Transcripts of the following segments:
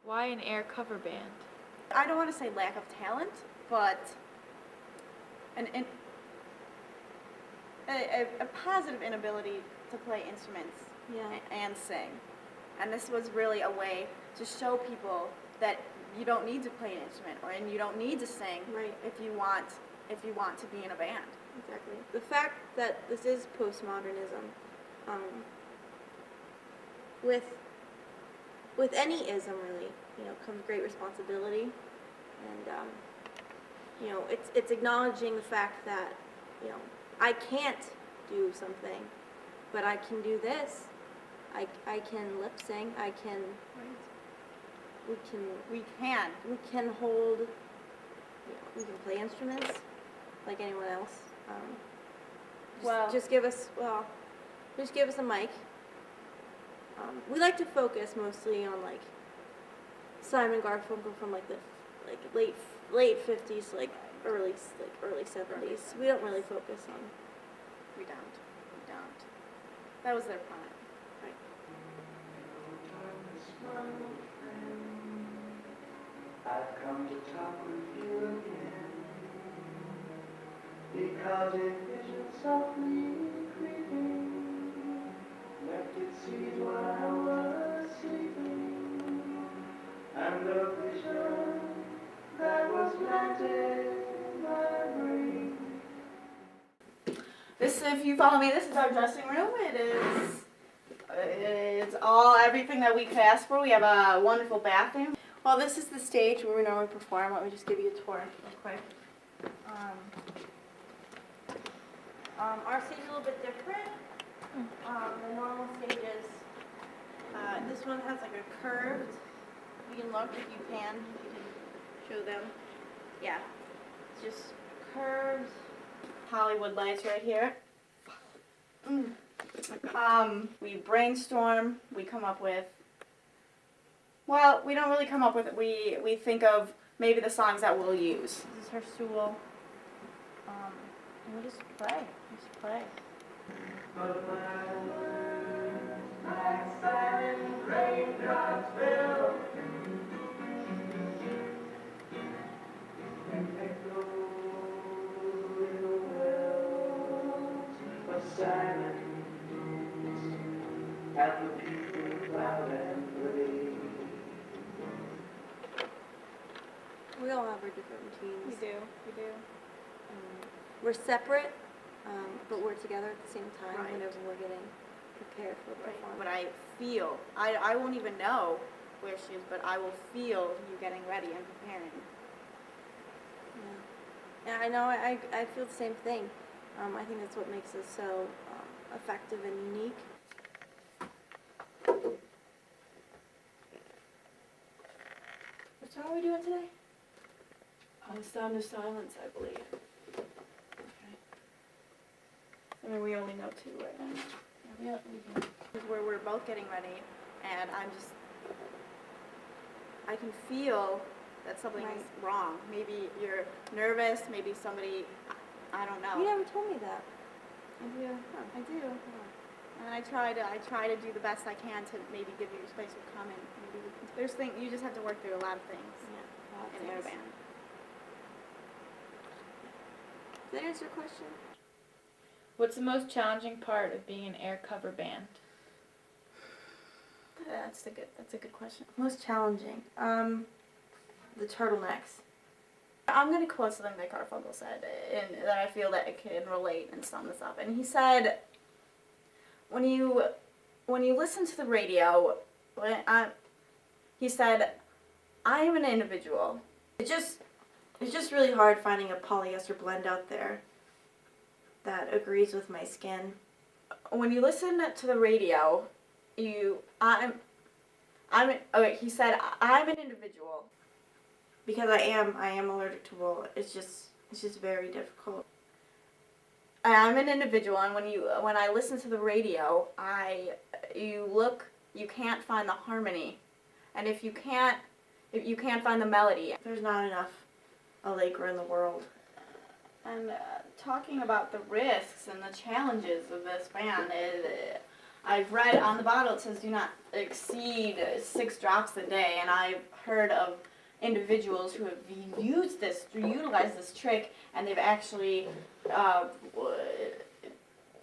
Why an air cover band? I don't want to say lack of talent, but a positive inability to play instruments and sing. And this was really a way to show people that you don't need to play an instrument and you don't need to sing if you want to be in a band. Exactly. The fact that this is postmodernism, with any ism really, comes great responsibility, and it's acknowledging the fact that I can't do something, but I can do this. I can lip sync. I can. We can hold. We can play instruments like anyone else. Just give us a mic. We like to focus mostly on like Simon Garfunkel from like the late 50s, early 70s. We don't really focus on. We don't. That was their prime. Right. I've come to talk with you again, because a vision softly creeping left its seed while I was sleeping, and the vision that was planted in my brain. This, if you follow me, this is our dressing room. It's all everything that we could ask for. We have a wonderful bathroom. Well, this is the stage where we normally perform. Let me just give you a tour real quick. Our stage is a little bit different. The normal stages. This one has like a curved. You can look if you can show them. Yeah, it's just curved Hollywood lights right here. We brainstorm. We come up with. Well, we don't really come up with it. We think of maybe the songs that we'll use. This is her stool. And we just play. But my words, like silent raindrops fell, and echoed in the wells of silence, and the people loud and brave. We all have our different routines. We do. We're separate, but we're together at the same time Right. whenever we're getting prepared for the performance. But I feel, I won't even know where she is, but I will feel you getting ready and preparing. Yeah. And I know I feel the same thing. I think that's what makes us so effective and unique. What song are we doing today? Sound of Silence, I believe. Okay. I mean, we only know two right now. Yeah, we do. Where we're both getting ready, and I can feel that something's wrong. Maybe you're nervous, maybe somebody, I don't know. You never told me that. I do. And I try to do the best I can to maybe give you space to come and maybe there's things you just have to work through a lot of things in air band. Did that answer your question? What's the most challenging part of being an air cover band? That's a good question. Most challenging. The turtlenecks. I'm gonna quote something that Garfunkel said, and that I feel that it can relate and sum this up. And he said, when you listen to the radio, he said, I am an individual. It's just really hard finding a polyester blend out there that agrees with my skin. When you listen to the radio, he said, I'm an individual. Because I am allergic to wool. It's just very difficult. I'm an individual, and when I listen to the radio, you can't find the harmony, and if you can't find the melody, there's not enough Allegra in the world. And talking about the risks and the challenges of this band, I've read on the bottle it says do not exceed 6 drops a day, and I've heard of individuals who have utilized this trick, and they've actually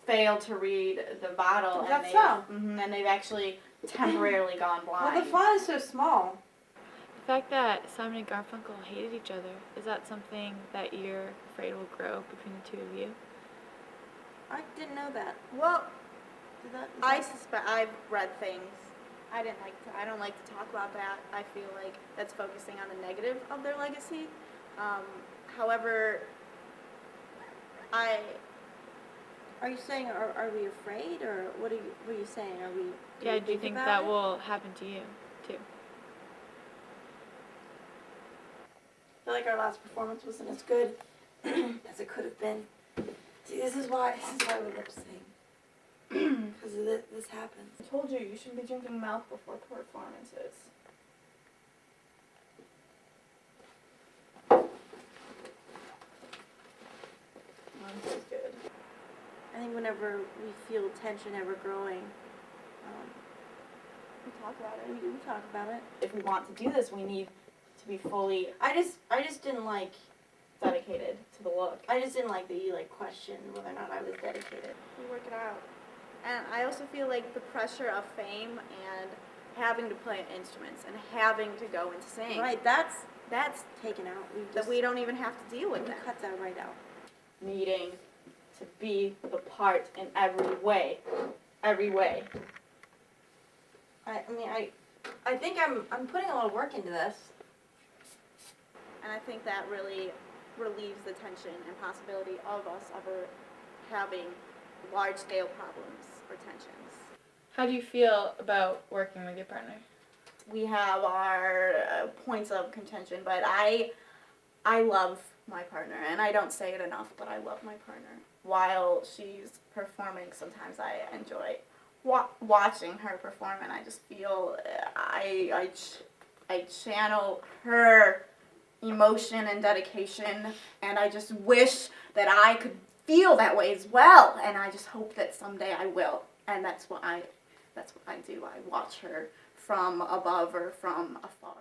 failed to read the bottle. Is and that so? And they've actually temporarily gone blind. Well, the font is so small. The fact that Simon and Garfunkel hated each other, is that something that you're afraid will grow between the two of you? I didn't know that. Well, Is that, I suspect I've read things. I don't like to talk about that. I feel like that's focusing on the negative of their legacy. However, are you saying, are we afraid, or what are you saying? Are we? Yeah, do you think about that it? will happen to you, too? I feel like our last performance wasn't as good as it could have been. See, this is why we lip sync. Because this happens. I told you shouldn't be drinking milk before performances. This is good. I think whenever we feel tension ever growing, We talk about it. we talk about it. If we want to do this, we need to be fully. I just didn't like dedicated to the look. I just didn't like that you questioned whether or not I was dedicated. We work it out. And I also feel like the pressure of fame and having to play instruments and having to go and sing. Right, that's taken out. That we don't even have to deal with we that. cut that right out. Needing to be the part in every way. Every way. I think I'm putting a lot of work into this. And I think that really relieves the tension and possibility of us ever having large-scale problems or tensions. How do you feel about working with your partner? We have our points of contention, but I love my partner, and I don't say it enough, but I love my partner. While she's performing, sometimes I enjoy watching her perform, and I just feel I channel her emotion and dedication, and I just wish that I could feel that way as well, and I just hope that someday I will, and that's what I do. I watch her from above or from afar.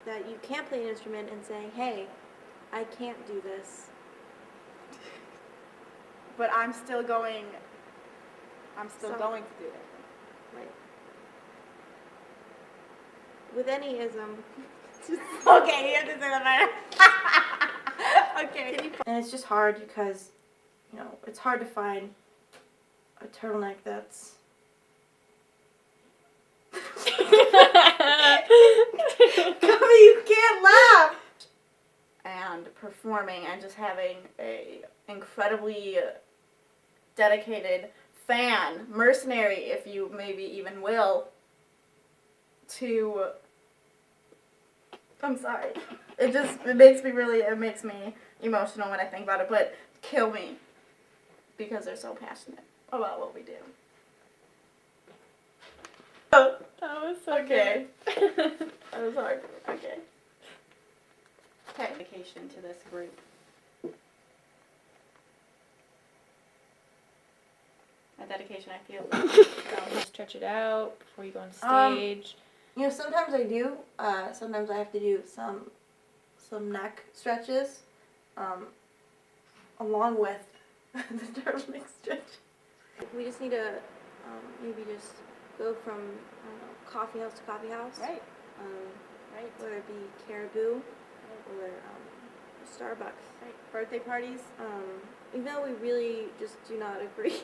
That you can't play an instrument and saying, hey, I can't do this. But I'm still going Some- to do it. Right. With any ism, Okay, you have to say that better. Okay. And it's just hard because, it's hard to find a turtleneck that's... Cubby, you can't laugh! And performing and just having a incredibly dedicated fan, mercenary, if you maybe even will, to... I'm sorry. It makes me emotional when I think about it, but kill me. Because they're so passionate about what we do. Oh, That was so okay. That was hard. Okay. Okay. Dedication to this group. A dedication I feel. You stretch it out before you go on stage. sometimes I do. Sometimes I have to do some neck stretches, along with the turtleneck stretch. we just need to maybe just go from, coffee house to coffee house. Right. Right. Whether it be Caribou or Starbucks. Right. Birthday parties. Even though we really just do not agree